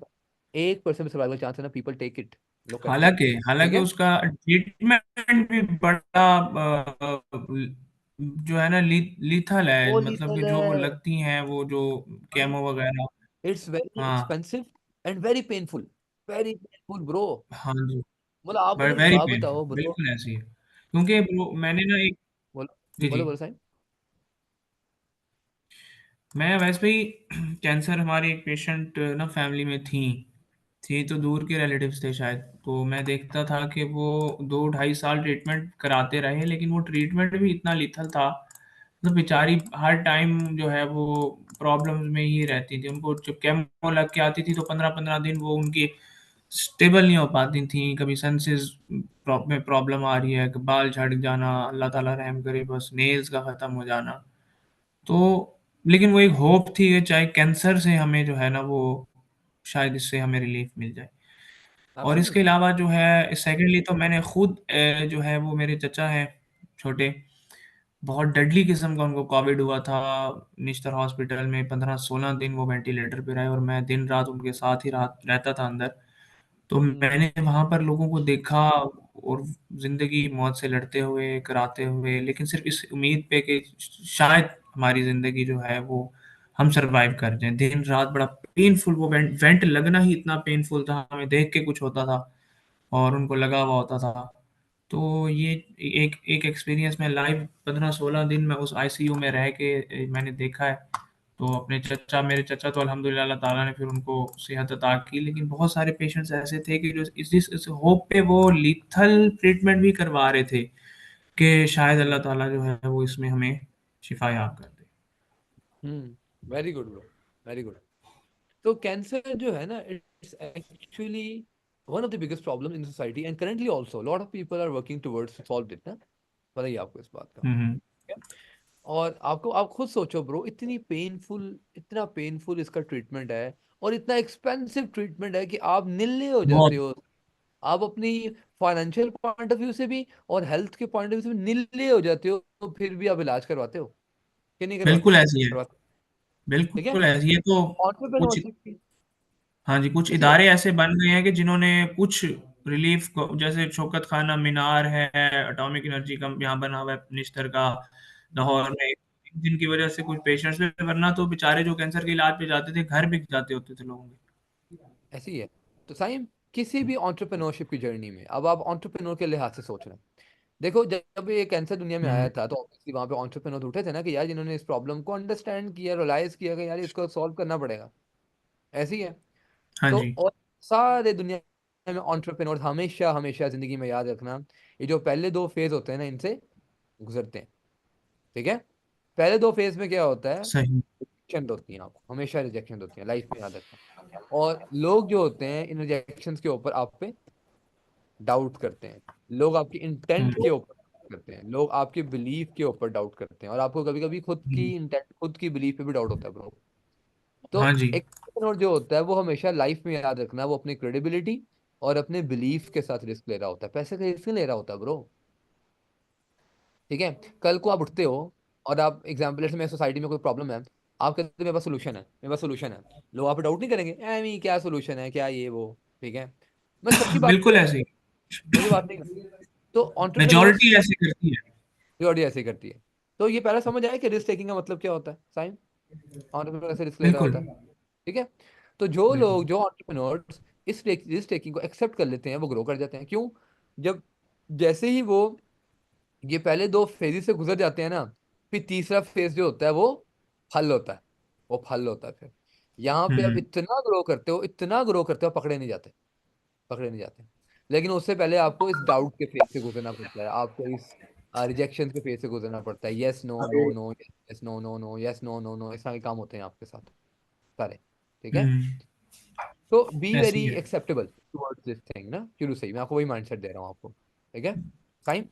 1% भी सर्वाइवल चांस है ना, पीपल टेक इट, लोग करते हैं। हालांकि ठीक हालांकि है। उसका ट्रीटमेंट भी बड़ा जो है ना, लीथल है, वो मतलब कि लीथल जो वो है। लगती हैं वो जो हाँ, केमो वगैरह। इट्स वेरी हाँ, expensive and very painful bro. हाँ जी, मतलब आप मुझे एक वेरी बात पेनफुल, बताओ ब्रो। बिल्कुल ऐसी है, क्योंकि ब्रो मैंने ना एक। बोलो जी जी। बोलो बोलो साईं। मैं वैसे भी कैंसर हमारे एक पेशेंट ना फैमिली में थी तो दूर के रिलेटिव्स थे शायद, तो मैं देखता था कि वो 2 ढाई साल ट्रीटमेंट कराते रहे, लेकिन वो ट्रीटमेंट भी इतना लीथल था, मतलब बेचारी हर टाइम जो है वो प्रॉब्लम्स में ही रहती थी। उनको जब केमो लग के आती थी तो 15-15 दिन वो उनकी स्टेबल नहीं हो पाती थी। कभी सेंसेस में प्रॉब्लम आ रही है, कि बाल झड़ जाना, अल्लाह ताला रहम करे, बस नेल्स का ख़त्म हो जाना। तो लेकिन वो एक होप थी कि चाहे कैंसर से हमें जो है ना वो शायद इससे हमें रिलीफ मिल जाए। और इसके एब्सोल्युटली। अलावा जो है सेकेंडली तो मैंने खुद जो है वो मेरे चचा हैं छोटे, बहुत डेडली किस्म का उनको कोविड हुआ था। निश्तर हॉस्पिटल में 15-16 दिन वो वेंटिलेटर पे रहे, और मैं दिन रात उनके साथ ही रात रहता था अंदर। तो हम्म। मैंने वहाँ पर लोगों को देखा, और ज़िंदगी मौत से लड़ते हुए, कराते हुए, लेकिन सिर्फ़ इस उम्मीद पे कि शायद हमारी ज़िंदगी जो है वो हम सर्वाइव कर जाएँ। दिन-रात बड़ा पेनफुल, वो वेंट लगना ही इतना पेनफुल था, हमें देख के कुछ होता था और उनको लगा हुआ होता था। तो ये एक एक एक्सपीरियंस मैं लाइव 15-16 दिन मैं उस आईसीयू में रह के मैंने देखा है। तो अपने चचा, मेरे चचा तो अल्हम्दुलिल्लाह अल्लाह ताला ने फिर उनको सेहत अता की, लेकिन बहुत सारे पेशेंट्स ऐसे थे कि जो इस होप पे वो लीथल ट्रीटमेंट भी करवा रहे थे कि शायद अल्लाह हम्म। ताला जो है वो इसमें हमें शिफा याब कर दे। Very good bro, very good. तो कैंसर जो है ना, it's actually one of the biggest problem in society and currently also lot of people are working towards solve it ना। बताइए आपको इस बात का। हुँ, हुँ। ठीक है? और आपको, आप खुद सोचो ब्रो, इतना पेनफुल इसका ट्रीटमेंट है, और इतना एक्सपेंसिव ट्रीटमेंट है कि आप निल्ले हो जाते बहुत। हो। आप अपनी फाइनेंशियल पॉइंट ऑफ व्यू से भी और हेल्थ के पॉइंट ऑफ व्यू से भी निल्ले हो जाते हो, तो फिर भी आप इलाज करवाते हो कि नहीं करवाते? बिल्कुल ऐसी है। करवाते। ठीक है। बिल्कुल ऐसी, ये तो कुछ, एंटरप्रेन्योरशिप की हाँ जी, कुछ इसी, इदारे ऐसे बन गए हैं कि जिन्होंने कुछ रिलीफ को, जैसे शौकत खाना मीनार है, एटॉमिक एनर्जी का यहाँ बना हुआ है मिनिस्टर का लाहौर में, जिनकी वजह से कुछ पेशेंट्स में, वरना तो बेचारे जो कैंसर के इलाज पे जाते थे घर बिक जाते होते थे लोगों के। ऐसी है। तो साइम, किसी भी एंटरप्रेन्योरशिप की जर्नी में अब आप एंटरप्रेन्योर के लिहाज से सोच रहे हैं। देखो, जब ये कैंसर दुनिया में आया हम्म। था तो ऑब्वियसली वहां पे एंटरप्रेन्योर उठे थे ना, कि यार जिन्होंने इस प्रॉब्लम को अंडरस्टैंड किया, रियलाइज किया कि यार इसको सॉल्व करना पड़ेगा। ऐसी है। हाँ तो जी। और सारे दुनिया में एंटरप्रेन्योर हमेशा हमेशा जिंदगी में याद रखना, ये जो पहले दो फेज होते हैं ना, इनसे गुजरते हैं। ठीक है। पहले दो फेज में क्या होता है? सही। रिजेक्शन होती है, आपको हमेशा रिजेक्शन होती है लाइफ में, याद रखना। और लोग जो होते हैं इन रिजेक्शंस के ऊपर आप पे डाउट करते हैं। लोग आपकी इंटेंट हम्म। के ऊपर करते हैं, लोग आपके बिलीफ के ऊपर डाउट करते हैं, और आपको कभी कभी खुद की हम्म। इंटेंट, खुद की बिलीफ पे भी डाउट होता है ब्रो। तो हाँ जी। एक entrepreneur जो होता है वो हमेशा लाइफ में, याद रखना, वो अपनी क्रेडिबिलिटी और अपने बिलीफ के साथ रिस्क ले रहा होता है, पैसे का रिस्क नहीं ले रहा होता ब्रो। ठीक है। कल को आप उठते हो और आप एग्जाम्पल में, सोसाइटी में कोई प्रॉब्लम है, आप कहते हो मेरे पास सोल्यूशन है, मेरे पास सोल्यूशन है। लोग आप पे डाउट नहीं करेंगे, एमी क्या सोल्यूशन है, क्या ये वो। ठीक है। मैं सबकी बात नहीं बिल्कुल कर रहा, ऐसे ही। सबकी बात नहीं कर रहा। तो एंटरप्रेन्योर्स मेजोरिटी ऐसे करती है। प्योरली ऐसे ही करती है। तो ये पहले समझ आया कि रिस्क टेकिंग का मतलब क्या होता है, साइन। एंटरप्रेन्योर ऐसे रिस्क ले रहा बिल्कुल। होता है। ठीक है। तो जो बिल्कुल। लोग, जो एंटरप्रेन्योर्स इस रिस्क टेकिंग को एक्सेप्ट कर लेते हैं, वो ग्रो कर जाते हैं। क्यों? जब, जैसे ही वो ये पहले दो फेज से गुजर जाते हैं ना, फिर तीसरा फेज जो होता है वो फल होता है। वो फल होता है फिर। यहाँ पे आप हम्म। इतना ग्रो करते हो, इतना ग्रो करते हो, पकड़े नहीं जाते, पकड़े नहीं जाते। लेकिन उससे पहले आपको इस डाउट के फेज से गुजरना पड़ता है, आपको इस रिजेक्शन के फेज से गुजरना पड़ता है। Yes no no no, yes no no no, yes no no no, इस तरह के काम होते हैं आपके साथ सारे। ठीक है। हम्म। तो बी वेरी ऐसी है। एक्सेप्टेबल टुवर्ड्स दिस थिंग ना, शुरू से ही मैं आपको वही माइंडसेट दे रहा हूँ आपको। ठीक है। फाइन।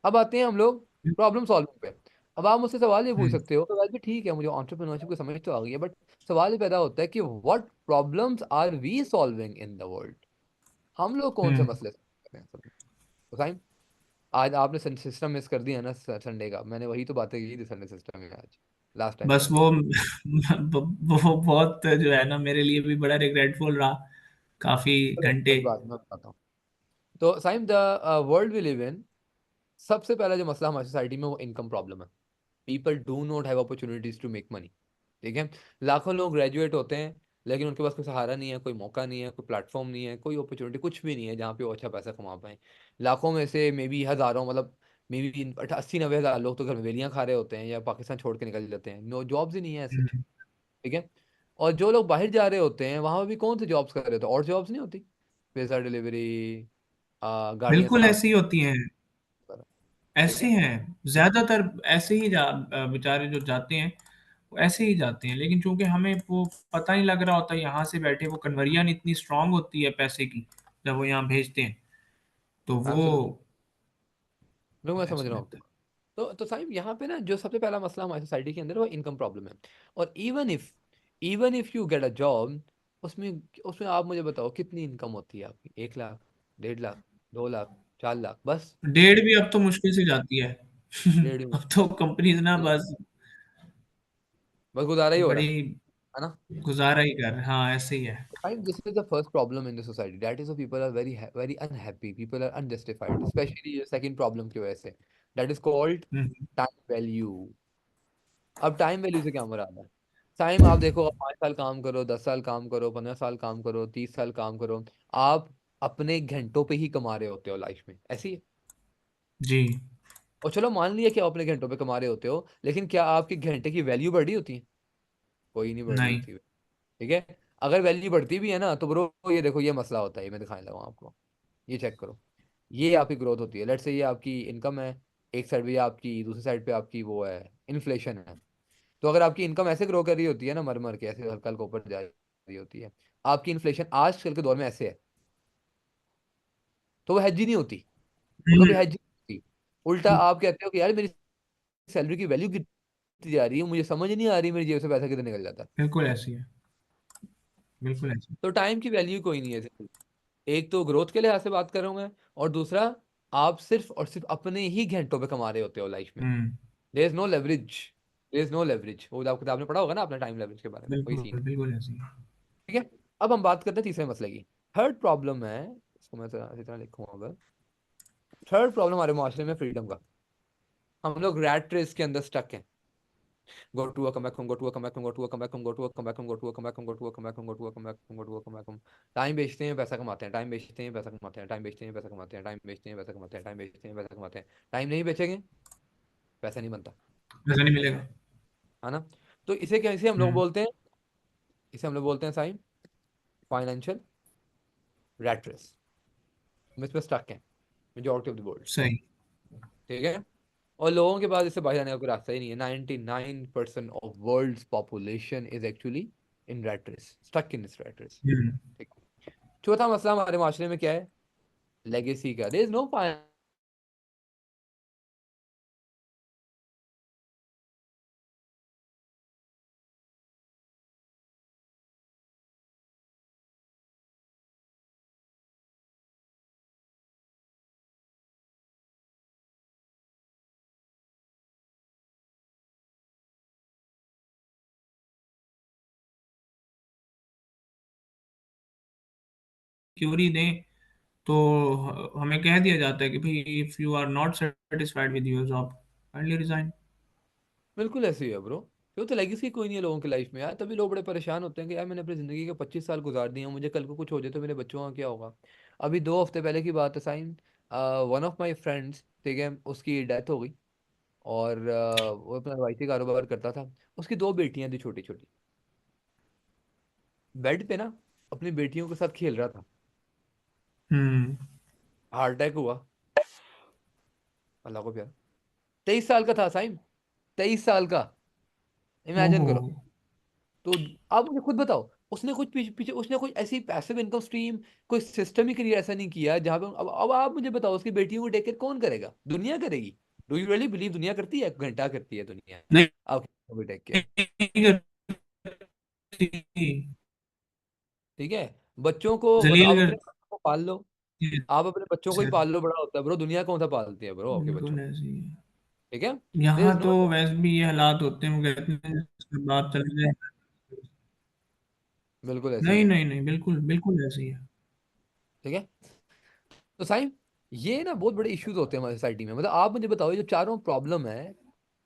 अब आते हैं हम लोग प्रॉब्लम सॉल्विंग पे। अब आप मुझसे सवाल ये पूछ हम्म। सकते हो कि भाई ठीक है, मुझे एंटरप्रेन्योरशिप की समझ तो आ गई है, बट सवाल ये पैदा होता है कि what problems are we solving in the world? हम लोग कौन से हम्म। मसले solve कर रहे हैं सब? तो साइम, आज आपने सिस्टम मिस कर दिया ना संडे का, मैंने वही तो बातें की थी संडे सिस्टम में आज, लास्ट टाइम बस संडे। वो वो बहुत जो है ना, मेरे लिए भी बड़ा रिग्रेटफुल रहा, काफी घंटे। कोई बात, मैं बताता हूँ। तो Saim, the world we live in, सबसे पहला जो मसला हमारी सोसाइटी में वो इनकम प्रॉब्लम है। People do not have opportunities to make money. ठीक है। लाखों लोग ग्रेजुएट होते हैं, लेकिन उनके पास कोई सहारा नहीं है, कोई मौका नहीं है, कोई प्लेटफॉर्म नहीं है, कोई अपॉर्चुनिटी कुछ भी नहीं है जहाँ पे वो अच्छा पैसा कमा पाए। लाखों में से मे बी हजारों, मतलब मे बी 80-90 हज़ार लोग तो घर में वेलियां खा रहे होते हैं या पाकिस्तान छोड़ के निकल जाते हैं, नो जॉब्स ही नहीं है सच। हम्म। ठीक है। और जो लोग बाहर जा रहे होते हैं वहां भी कौन से जॉब्स कर रहे होते हैं, और जॉब्स नहीं होती, पिज्जा डिलीवरी, गाड़ियाँ बिल्कुल साफ। ऐसी ही होती हैं। ठीक ऐसे है। हैं ज्यादातर, ऐसे ही बेचारे जो जाते हैं वो ऐसे ही जाते हैं, लेकिन चूंकि हमें वो पता नहीं लग रहा होता, यहाँ से बैठे वो कन्वर्जन इतनी स्ट्रांग होती है पैसे की, जब वो यहाँ भेजते हैं तो वो एब्सोल्युटली। लोग, मैं समझ ऐसे रहा हूँ आपकी रहता है। बात। तो साहिब, यहाँ पे ना जो सबसे पहला मसला हमारी सोसाइटी के अंदर वो इनकम प्रॉब्लम है। और even if you get a job, उसमें उसमें आप मुझे बताओ कितनी इनकम होती है आपकी? 1 लाख, 1.5 लाख, 2 लाख, 4 लाख, बस। डेढ़ भी अब तो मुश्किल से जाती है। डेढ़ में, अब तो कंपनीज ना बस बस गुजारा ही हो रहा बड़ी है ना? गुजारा ही कर, हाँ ऐसे ही है। Right, this is the first problem in the society. That is why people are very unhappy. People are unjustified. Especially the second problem की वजह से. That is called hmm. time value. अब टाइम वैल्यू से क्या मुराद है? Time, आप देखो, आप 5 साल काम करो, 10 साल काम करो, 15 साल काम करो, 30 साल काम करो, आप अपने घंटों पे ही कमा रहे होते हो लाइफ में, ऐसी है। जी। और चलो मान लिया कि आप अपने घंटों पे कमा रहे होते हो, लेकिन क्या आपके घंटे की वैल्यू बढ़ी होती है? कोई नहीं बढ़ी नहीं। होती है। ठीक है। अगर वैल्यू बढ़ती भी है ना, तो ब्रो ये देखो, ये मसला होता है, ये मैं दिखाने लगा हूं आपको। ये चेक करो। ये आपकी ग्रोथ होती है, लेट्स से ये आपकी इनकम है, एक साइड पे आपकी, दूसरी साइड पे आपकी वो है, इन्फ्लेशन है। तो अगर आपकी इनकम ऐसे ग्रो कर रही होती है ना, मर मर के ऐसे हल्का हल्का ऊपर जा रही होती है, आपकी इन्फ्लेशन आजकल के दौर में ऐसे है, तो वो हैज ही नहीं होती। वो कभी हम्म। हैज ही नहीं होती। उल्टा आप कहते हो कि यार मेरी सैलरी की वैल्यू कितनी जा रही है, मुझे समझ नहीं आ रही मेरी जेब से पैसा कितना निकल जाता है। बिल्कुल ऐसी है, बिल्कुल ऐसी। तो टाइम की वैल्यू कोई नहीं है। एक तो ग्रोथ के लिहाज से बात कर रहा हूँ मैं, और दूसरा आप सिर्फ और सिर्फ अपने ही घंटों पे कमा रहे होते हो लाइफ में। हम्म। There is no leverage, there is no leverage. वो आप किताब में पढ़ा होगा ना अपना, टाइम लेवरेज के बारे में, वही बिल्कुल सीन है। बिल्कुल ऐसी है। ठीक है, अब हम बात करते हैं तीसरे मसले की। थर्ड प्रॉब्लम है, इसको मैं इसी तरह लिखूंगा अगर, थर्ड प्रॉब्लम हमारे माशरे में फ्रीडम का। हम लोग रैट रेस के अंदर स्टक हैं। go to a come back home, go to a come back home, go to a come back home, go to a come back home, go to a come back home, go to a come back home, go to a come back home, go to a come back home। Time बेचते हैं पैसा कमाते हैं, time बेचते हैं पैसा कमाते हैं, टाइम बेचते हैं पैसा कमाते हैं, टाइम बेचते हैं पैसा कमाते हैं, टाइम बेचते हैं पैसा कमाते हैं। टाइम नहीं बेचेंगे, पैसा नहीं बनता, पैसा नहीं मिलेगा। है ना। तो इसे कैसे हम लोग हम्म। बोलते हैं, इसे हम लोग बोलते हैं साइन फाइनेंशियल रैट रेस। हम इसमें स्टक हैं मेजोरिटी ऑफ द वर्ल्ड। सही। ठीक है, और लोगों के पास इससे बाहर आने का कोई रास्ता ही नहीं है। 99% of world's population is actually in rat race, stuck in this rat race. हम्म। चौथा मसला हमारे माशरे में क्या है, लेगेसी का। देयर इज नो क्यूरी दें तो हमें कह दिया जाता है कि भाई if you are not satisfied with your job kindly resign. बिल्कुल ऐसे ही है ब्रो। क्यों, तो लेगेसी कोई नहीं है लोगों की लाइफ में यार, तभी लोग बड़े परेशान होते हैं कि यार मैंने अपनी जिंदगी के 25 साल गुजार दिए हैं, मुझे कल को कुछ हो जाए तो मेरे बच्चों का क्या होगा। अभी 2 हफ्ते पहले की बात है Saim, one of my friends, ठीक है, उसकी डेथ हो गई। और वो अपना रवायती कारोबार करता था। उसकी 2 बेटियां थी छोटी छोटी। बेड पे ना अपनी बेटियों के साथ खेल रहा था, हम्म। हार्ट अटैक हुआ। अल्लाह को प्यार, 23 साल का था साइम, 23 साल का, इमेजिन ओहो। करो। तो आप मुझे खुद बताओ, उसने कुछ पीछे पीछे उसने कोई ऐसी पैसिव इनकम स्ट्रीम, कोई सिस्टम ही क्रिएट ऐसा नहीं किया जहां पे अब आप मुझे बताओ उसकी बेटियों को टेक केयर कौन करेगा, दुनिया करेगी। डू यू रियली बिलीव दुनिया करती है, घंटा करती है दुनिया नहीं आपकी टेक केयर। करती। ठीक है, बच्चों को मतलब जलील आप अपने करती बच्चों को पाल लो, है आप अपने बच्चों को ही सर। पाल लो, बड़ा होता है ब्रो, दुनिया कौन सा पालती है ब्रो आपके बच्चों बिल्कुल को। ऐसी है। ठीक है, देयर यहाँ इज तो नो, वैसे भी ये हालात होते हैं, वो कहते हैं जिसके बाप चले जाए। बिल्कुल ऐसे ही नहीं है। नहीं नहीं, बिल्कुल बिल्कुल ऐसी है। ठीक है, तो साईं ये ना बहुत बड़े इश्यूज होते हैं हमारी सोसाइटी में। मतलब आप मुझे बताओ, ये जो चारों प्रॉब्लम है,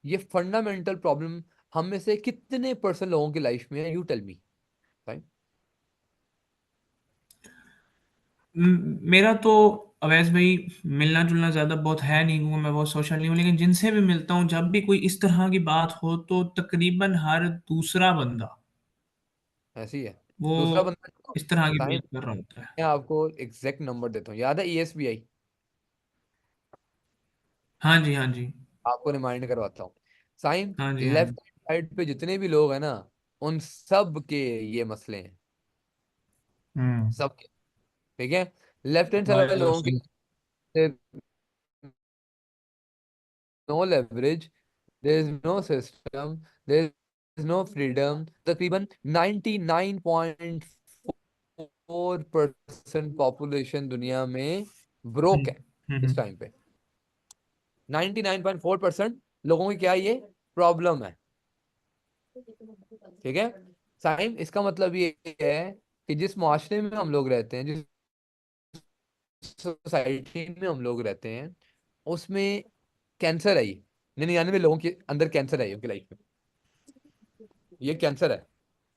ये फंडामेंटल प्रॉब्लम हम में से कितने परसेंट लोगों की लाइफ में है, यू टेल मी साईं। मेरा तो अवैस भाई मिलना जुलना ज्यादा बहुत है नहीं हूँ, मैं बहुत सोशल नहीं हूँ, लेकिन जिनसे भी मिलता हूँ जब भी कोई इस तरह की बात हो तो तकरीबन हर दूसरा बंदा ऐसी है। वो दूसरा बंदा, इस तरह की साईं बात कर रहा होता है। मैं आपको एग्जैक्ट नंबर देता हूँ, याद है ESBI, हाँ जी, हाँ जी। आपको रिमाइंड करवाता हूँ साईं। हाँ जी, हाँ जी। लेफ्ट साइड पे जितने भी लोग हैं ना, उन सब के ये मसले हैं, हम्म। सबके। ठीक है, लेफ्ट हैंड साइड वाले वाइज और लोगों सही। के no leverage, there is no system, there is no freedom। तकरीबन 99.4% पॉपुलेशन दुनिया में ब्रोक है इस हम्म। टाइम पे। 99.4% लोगों की क्या ये प्रॉब्लम है। ठीक है साइम, इसका मतलब ये है कि जिस माशरे में हम लोग रहते हैं, जिस सोसाइटी में हम लोग रहते हैं, उसमें कैंसर है। ये 99 लोगों के अंदर कैंसर है उनकी लाइफ में, ये कैंसर है।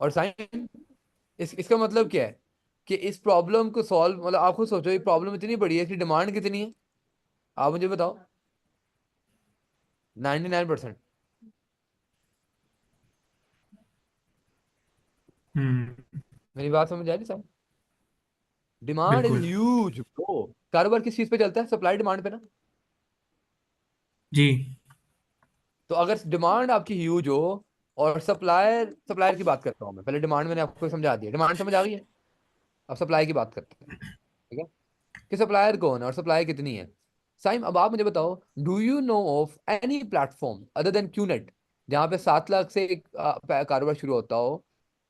और साइंस इसका मतलब क्या है कि इस प्रॉब्लम को सॉल्व, मतलब आप खुद सोचो, ये प्रॉब्लम इतनी बड़ी है, इसकी डिमांड कितनी है, आप मुझे बताओ। 99%। हम्म। मेरी बात समझ आ रही साहब, डिमांड इज बिल्कुल। Huge bro. कारोबार किस चीज पे चलता है, सप्लाई डिमांड पे ना। जी। तो अगर डिमांड आपकी ह्यूज हो, और सप्लायर सप्लायर की बात करता हूँ मैं, पहले डिमांड मैंने आपको समझा दिया, डिमांड समझ आ गई है। अब सप्लाई की बात करते हैं। ठीक है, कि सप्लायर कौन है और सप्लाई कितनी है। साइम अब आप मुझे बताओ, do you know of any platform other than QNet जहाँ पे 7 लाख से एक कारोबार शुरू होता हो,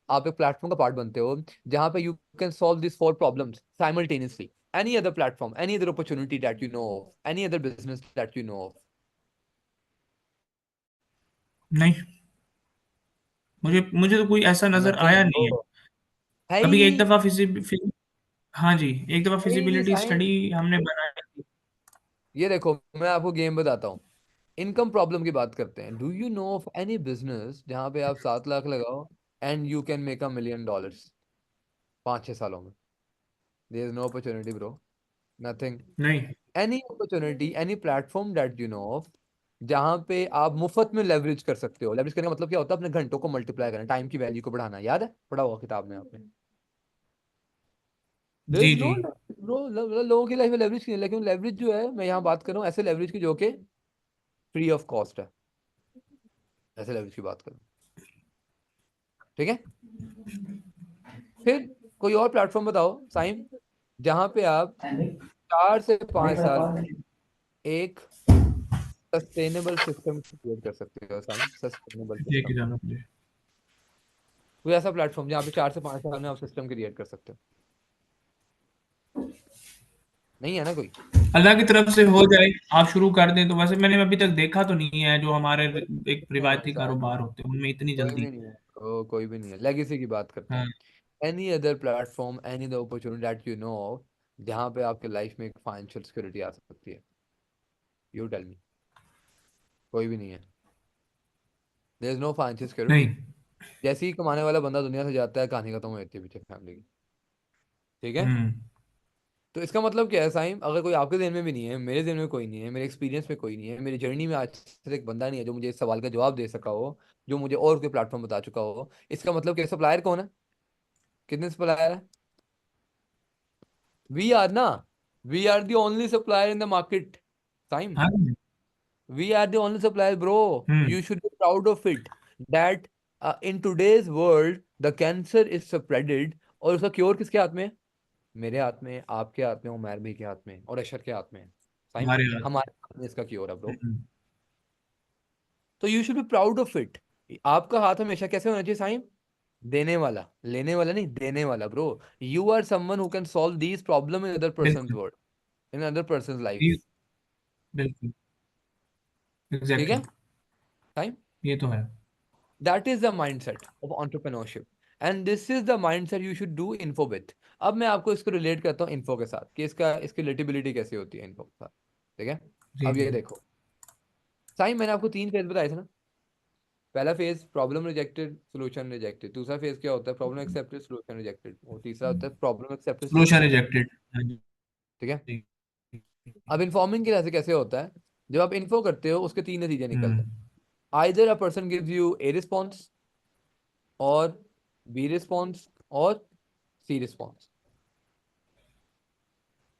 आप एक प्लेटफॉर्म का पार्ट बनते हो जहाँ पे you can solve this 4 problems simultaneously? Any other platform, any other opportunity that you know of, any other business that you know of? नहीं, मुझे मुझे तो कोई ऐसा नजर नथिंग आया नहीं है। ब्रो, है ही अभी एक नहीं। दफा हाँ जी, एक दफा है ही नहीं फिजिबिलिटी साइम। स्टडी हमने बनाई थी। ये देखो, मैं आपको गेम बताता हूँ। इनकम प्रॉब्लम की बात करते हैं। Do you know of any business जहाँ पे आप 7 लाख लगाओ and you can make $1 million 5-6 सालों में? There is no opportunity bro, nothing. नहीं। Any opportunity, any platform that you know of जहाँ पे आप मुफ्त में लेवरेज कर सकते हो। लेवरेज करने का मतलब क्या होता है? अपने घंटों को मल्टीप्लाई करना, टाइम की वैल्यू को बढ़ाना। याद है, पढ़ा हुआ किताब में आपने? देयर जी इज जी। नो ब्रो, लोगों की लाइफ में लेवरेज की नहीं, लेकिन लेवरेज जो है, मैं यहाँ बात कर रहा हूँ ऐसे लेवरेज की जो कि फ्री ऑफ कॉस्ट है। ऐसे लेवरेज की बात करूँ, ठीक है? फिर कोई और प्लेटफॉर्म बताओ साइम, जहाँ पे आप 4 से 5 साल में एक सस्टेनेबल सिस्टम क्रिएट कर सकते हो। साइम, सस्टेनेबल ठीक है सिस्टम, जनाब जी। कोई ऐसा प्लेटफॉर्म जहाँ पे 4 से 5 साल में आप सिस्टम क्रिएट कर सकते हो? नहीं है ना कोई? अल्लाह की तरफ से हो जाए, आप शुरू कर दें तो। वैसे मैंने अभी तक देखा तो नहीं है जो हमारे एक नहीं है रिवायती साइम, कारोबार होते हैं उनमें इतनी कोई जल्दी। भी नहीं है। ओ, कोई भी नहीं है। लेगेसी की बात करते हाँ। हैं। Any other platform, any other opportunity that you know of जहाँ पे आपके लाइफ में एक फाइनेंशियल सिक्योरिटी आ सकती है? You tell me. कोई भी नहीं है। There is no financial security. नहीं। जैसे ही कमाने वाला बंदा दुनिया से जाता है, कहानी खत्म हो जाती है पीछे फैमिली की, ठीक है? हम्म। तो इसका मतलब क्या है साइम? अगर कोई आपके दिन में भी नहीं है, मेरे दिन में कोई नहीं है, मेरे एक्सपीरियंस में कोई नहीं है, मेरी जर्नी में आज तक एक बंदा नहीं है जो मुझे इस सवाल का जवाब दे सका हो, जो मुझे और कोई प्लेटफॉर्म बता चुका हो, इसका मतलब क्या? सप्लायर कौन है? कितने सप्लायर है? वी आर ना, we are the only supplier in the market Saim. हाँ जी। We are the only supplier, bro. Hmm. You should be proud of it. That in today's world, the cancer is spreaded. और उसका cure किसके हाथ में है? मेरे हाथ में, आपके हाथ में, उमर भाई के हाथ में, और अशर के हाथ में है। साइम, हमारे हाथ। हमारे हाथ में इसका क्योर है ब्रो। हम्म। तो you should be proud of it. आपका हाथ हमेशा कैसे होना चाहिए साइम? देने वाला, लेने वाला नहीं, देने वाला bro. You are someone who can solve these problem in other person बिल्कुल। वर्ल्ड, इन अदर पर्सन जी, लाइफ। बिल्कुल। ठीक एग्जैक्टली। है साइम? ये तो है। That is the mindset of entrepreneurship, and this is the mindset you should do info with. अब मैं आपको इसको रिलेट करता हूँ इन्फो के साथ कि इसकी रिलेटेबिलिटी कैसे होती है इन्फो के साथ, ठीक है? जी अब जी। ये देखो साईं, मैंने आपको 3 फेज बताए थे ना। पहला phase problem rejected, solution rejected. दूसरा फेज क्या होता है? Problem accepted, solution rejected. और तीसरा होता है problem accepted, solution solution rejected. Rejected. हाँ जी। ठीक है? अब इन्फॉर्मिंग के कैसे कैसे होता है? जब आप इन्फो करते हो, उसके 3 नतीजे निकलते हम्म। हैं। Either a person gives U a response, और बी रिस्पॉन्स, और सी रिस्पॉन्स।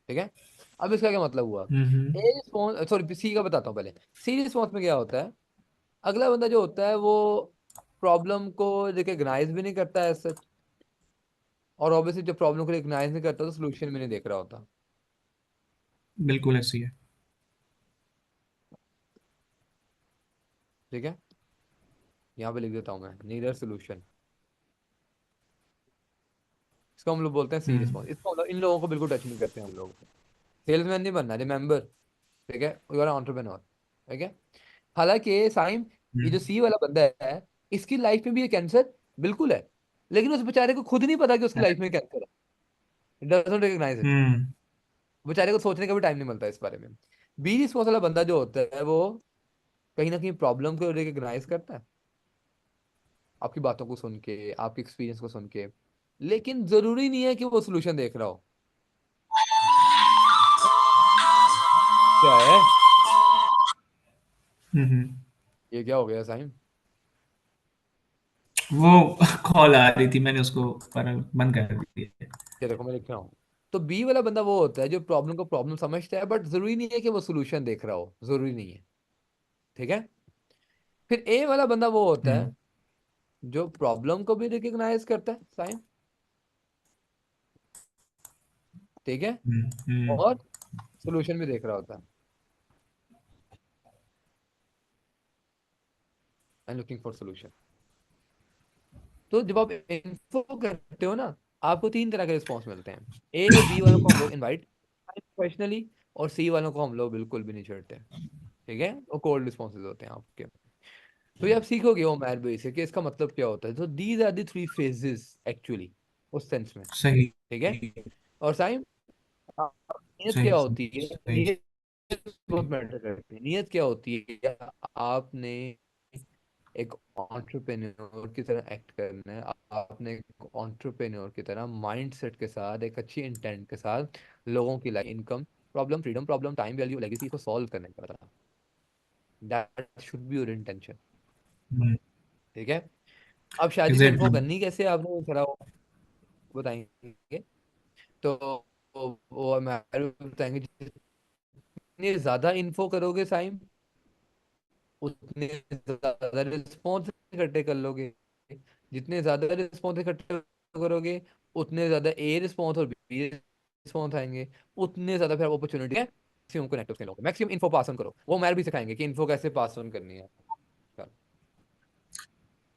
ठीक है? अब इसका क्या मतलब हुआ? ए हम्म। रिस्पॉन्स, सॉरी, सी का बताता हूँ पहले। सी रिस्पॉन्स में क्या होता है? अगला बंदा जो होता है वो प्रॉब्लम को रिकग्नाइज भी नहीं करता है सच, और ऑब्वियसली जब प्रॉब्लम को रिकग्नाइज नहीं करता तो सोल्यूशन भी नहीं देख रहा होता। बिल्कुल ऐसी है। ठीक है? यहाँ पे लिख देता हूँ मैं, नीदर सोल्यूशन। इसको हम लोग बोलते हैं सी हम्म। रिस्पॉन्स। इसको मतलब इन लोगों को बिल्कुल टच नहीं करते हम लोग। सेल्समैन नहीं बनना, रिमेंबर। ठीक है? You are entrepreneur. ठीक है? हालांकि साइम, ये जो हम्म। सी वाला बंदा है, इसकी लाइफ में भी ये कैंसर बिल्कुल है, लेकिन उस बेचारे को खुद नहीं पता कि उसकी लाइफ में कैंसर है। Doesn't recognise it. हम्म। बेचारे को सोचने का भी टाइम नहीं मिलता इस बारे में। बी रिस्पॉन्स वाला बंदा जो होता है वो कहीं ना कहीं प्रॉब्लम को रिकॉग्नाइज करता है, आपकी बातों को सुन के, आपके एक्सपीरियंस को सुन के, लेकिन जरूरी नहीं है कि वो सोल्यूशन देख रहा हो। क्या है? हम्म। ये क्या हो गया साइम? वो कॉल आ रही थी, मैंने उसको पर बंद कर दिया। ये देखो मैं लिख रहा हूँ। तो बी वाला बंदा वो होता है जो प्रॉब्लम को प्रॉब्लम समझता है, बट जरूरी नहीं है कि वो सोल्यूशन देख रहा हो, जरूरी नहीं है। ठीक है? फिर ए वाला बंदा वो होता है हम्म। जो प्रॉब्लम को भी रिकग्नाइज करता है साइम, ठीक है, हम्म। और सोल्यूशन भी देख रहा होता है। And looking for solution. तो जब आप इन्फो करते हो ना, आपको तीन तरह के रिस्पॉन्स मिलते हैं। ए और बी वालों को हम लोग इनवाइट प्रोफेशनली, और सी वालों को हम लोग बिल्कुल भी नहीं छेड़ते। ठीक है, वो कोल्ड रिस्पॉन्सेज होते हैं आपके। तो ये आप सीखोगे वो मैर बेस है कि इसका मतलब क्या होता है। तो these are the three phases actually, उस सेंस में। सही ठीक है। और साइम, नियत सही क्या सही होती है, सही नियत बहुत मैटर करती है। नियत क्या होती है, आपने एक एंटरप्रेन्योर की तरह एक्ट करना है। आपने एक एंटरप्रेन्योर की तरह माइंडसेट के साथ, एक अच्छी इंटेंट के साथ लोगों की life, income problem, freedom problem, time value, legacy को सॉल्व करने का था। That should be your intention. ठीक है। अब शादी में इन्फो एग्जैक्टली। करनी कैसे, आपने जरा वो बताएंगे। तो वो हमें बताएंगे, जितनी ज्यादा इन्फो करोगे साइम, उतने ज्यादा रिस्पॉन्स इकट्ठे कर लोगे। जितने ज्यादा रिस्पॉन्स इकट्ठे करोगे, उतने ज्यादा ए रिस्पॉन्स और बी रिस्पॉन्स आएंगे, उतने ज्यादा फिर अपॉर्चुनिटी है मैक्सिमम को नेटवर्क लोगे। मैक्सिमम इन्फो पास ऑन करो, वो मैर भी सिखाएंगे कि इन्फो कैसे पास ऑन करनी है।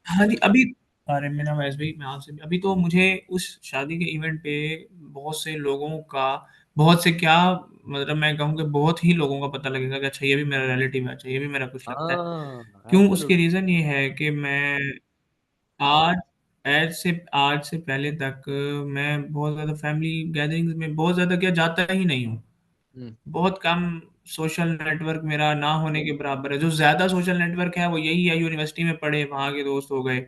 हाँ जी, अभी अरे मेरा वैसे भी मैं आपसे अभी तो मुझे उस शादी के इवेंट पे बहुत से लोगों का, बहुत से क्या, मतलब मैं कहूँ कि बहुत ही लोगों का पता लगेगा कि अच्छा ये भी मेरा रिलेटिव है, अच्छा ये भी मेरा कुछ लगता है। हाँ, क्यों? उसके एब्सोल्युटली। रीजन ये है कि मैं आज आज से पहले तक मैं बहुत ज्यादा फैमिली गैदरिंग्स में बहुत ज्यादा क्या जाता ही नहीं हूँ। हम्म। बहुत कम सोशल नेटवर्क मेरा ना होने के बराबर है। जो ज्यादा सोशल नेटवर्क है वो यही है, यूनिवर्सिटी में पढ़े वहां के दोस्त हो गए।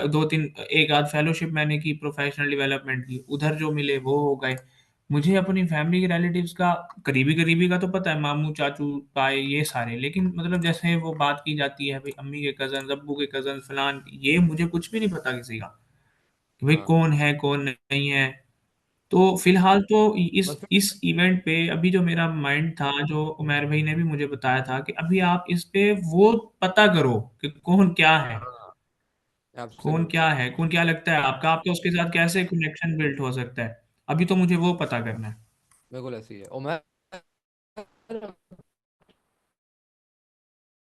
दो तीन एक आध फेलोशिप मैंने की, प्रोफेशनल डेवलपमेंट की, उधर जो मिले वो हो गए। मुझे अपनी फैमिली के रिलेटिव्स का, करीबी करीबी का तो पता है, मामू चाचू ताए ये सारे, लेकिन मतलब जैसे वो बात की जाती है भाई अम्मी के कजन, अब्बू के कजन, फलान, ये मुझे कुछ भी नहीं पता किसी का कि भाई हाँ, कौन है कौन नहीं है। तो फिलहाल तो इस बस। इस इवेंट पे अभी जो मेरा माइंड था, जो उमेर भाई ने भी मुझे बताया था कि अभी आप इस पे वो पता करो कि कौन क्या है, हाँ, कौन एब्सोल्युटली। क्या है, कौन क्या लगता है आपका, आपका उसके साथ कैसे कनेक्शन बिल्ड हो सकता है। अभी तो मुझे वो पता करना है। बिल्कुल ऐसी ही है। और मैं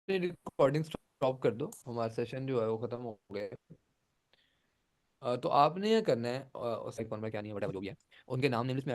रिकॉर्डिंग स्टॉप कर दो, हमारा सेशन जो है वो खत्म हो गया है। तो आपने ये करना है, उस आइकॉन में क्या नहीं है, whatever जो भी है, उनके नाम नेम लिस्ट में